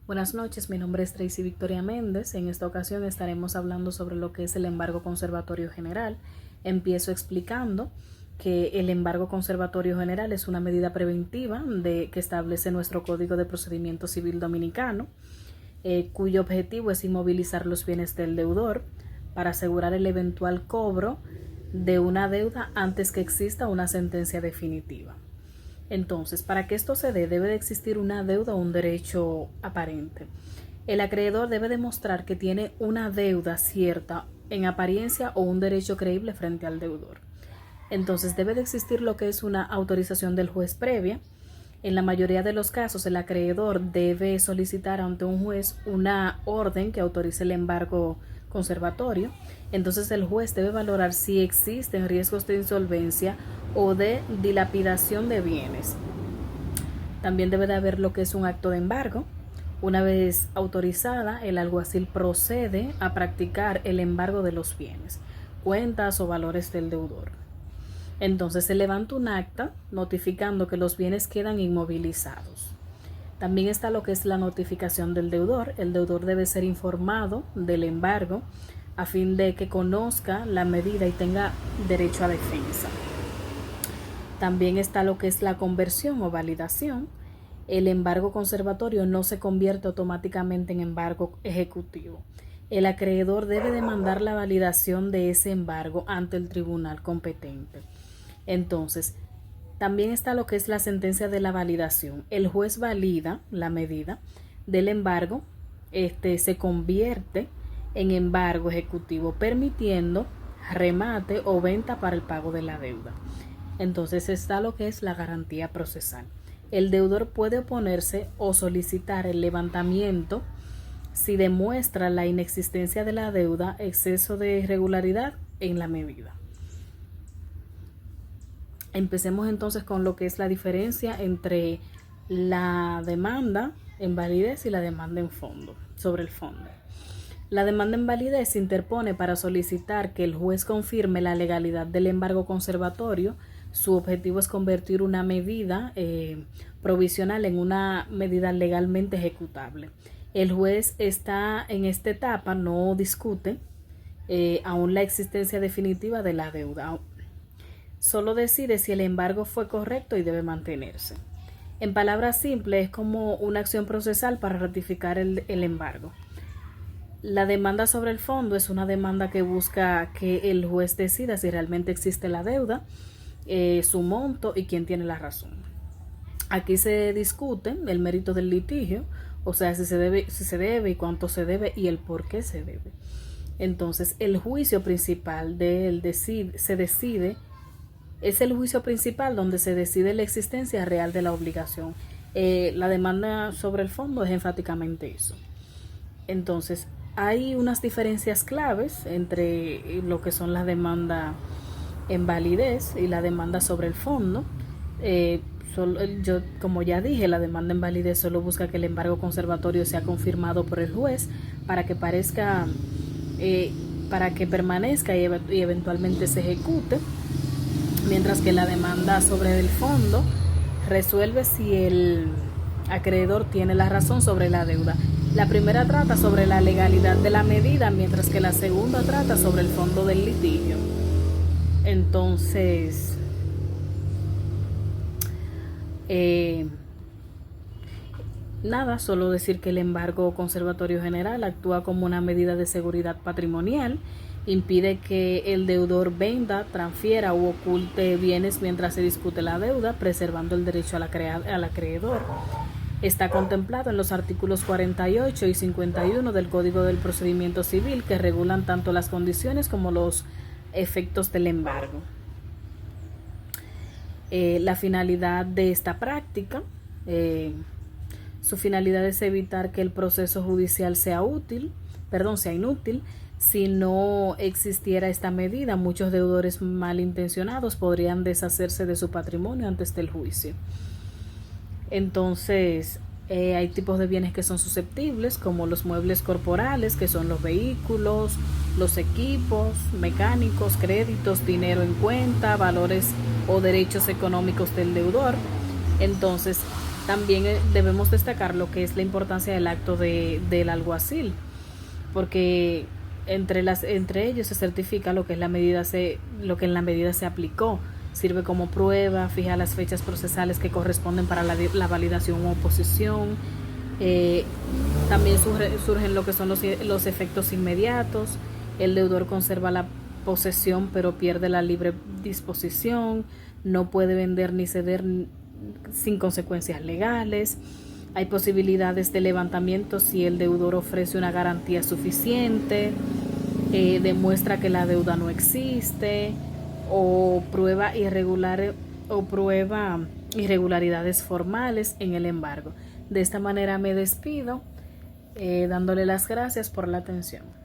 Buenas noches, mi nombre es Tracy Victoria Méndez. En esta ocasión estaremos hablando sobre lo que es el embargo conservatorio general. Empiezo explicando que el embargo conservatorio general es una medida preventiva que establece nuestro Código de Procedimiento Civil Dominicano, cuyo objetivo es inmovilizar los bienes del deudor para asegurar el eventual cobro de una deuda antes que exista una sentencia definitiva. Entonces, para que esto se dé, debe de existir una deuda o un derecho aparente. El acreedor debe demostrar que tiene una deuda cierta en apariencia o un derecho creíble frente al deudor. Entonces, debe de existir lo que es una autorización del juez previa. En la mayoría de los casos, el acreedor debe solicitar ante un juez una orden que autorice el embargo conservatorio. Entonces el juez debe valorar si existen riesgos de insolvencia o de dilapidación de bienes. También debe de haber lo que es un acto de embargo. Una vez autorizada, el alguacil procede a practicar el embargo de los bienes, cuentas o valores del deudor. Entonces se levanta un acta notificando que los bienes quedan inmovilizados. También está lo que es la notificación del deudor. El deudor debe ser informado del embargo a fin de que conozca la medida y tenga derecho a defensa. También está lo que es la conversión o validación. El embargo conservatorio no se convierte automáticamente en embargo ejecutivo. El acreedor debe demandar la validación de ese embargo ante el tribunal competente. Entonces, también está lo que es la sentencia de la validación. El juez valida la medida del embargo, se convierte en embargo ejecutivo, permitiendo remate o venta para el pago de la deuda. Entonces está lo que es la garantía procesal. El deudor puede oponerse o solicitar el levantamiento si demuestra la inexistencia de la deuda, exceso de irregularidad en la medida. Empecemos entonces con lo que es la diferencia entre la demanda en validez y la demanda en fondo, sobre el fondo. La demanda en validez se interpone para solicitar que el juez confirme la legalidad del embargo conservatorio. Su objetivo es convertir una medida provisional en una medida legalmente ejecutable. El juez está en esta etapa, no discute aún la existencia definitiva de la deuda. Solo decide si el embargo fue correcto y debe mantenerse. En palabras simples, es como una acción procesal para ratificar el embargo. La demanda sobre el fondo es una demanda que busca que el juez decida si realmente existe la deuda, su monto y quién tiene la razón. Aquí se discute el mérito del litigio, o sea, si se debe y cuánto se debe y el por qué se debe. Entonces, el juicio principal es el juicio principal donde se decide la existencia real de la obligación. La demanda sobre el fondo es enfáticamente eso. Entonces, hay unas diferencias claves entre lo que son las demandas en validez y la demanda sobre el fondo. Como ya dije, la demanda en validez solo busca que el embargo conservatorio sea confirmado por el juez para que permanezca y eventualmente se ejecute, mientras que la demanda sobre el fondo resuelve si el acreedor tiene la razón sobre la deuda. La primera trata sobre la legalidad de la medida, mientras que la segunda trata sobre el fondo del litigio. Entonces, solo decir que el embargo conservatorio general actúa como una medida de seguridad patrimonial, impide que el deudor venda, transfiera u oculte bienes mientras se discute la deuda, preservando el derecho al acreedor. Está contemplado en los artículos 48 y 51 del Código del Procedimiento Civil, que regulan tanto las condiciones como los efectos del embargo. La finalidad de esta práctica, su finalidad es evitar que el proceso judicial sea inútil. Si no existiera esta medida, muchos deudores malintencionados podrían deshacerse de su patrimonio antes del juicio. Entonces, hay tipos de bienes que son susceptibles, como los muebles corporales, que son los vehículos, los equipos mecánicos, créditos, dinero en cuenta, valores o derechos económicos del deudor. Entonces, También debemos destacar lo que es la importancia del acto del alguacil, porque entre ellos se certifica lo que es lo que en la medida se aplicó, sirve como prueba, fija las fechas procesales que corresponden para la validación u oposición. También surgen lo que son los efectos inmediatos. El deudor conserva la posesión pero pierde la libre disposición, no puede vender ni ceder sin consecuencias legales. Hay posibilidades de levantamiento si el deudor ofrece una garantía suficiente, demuestra que la deuda no existe o prueba irregularidades formales en el embargo. De esta manera me despido, dándole las gracias por la atención.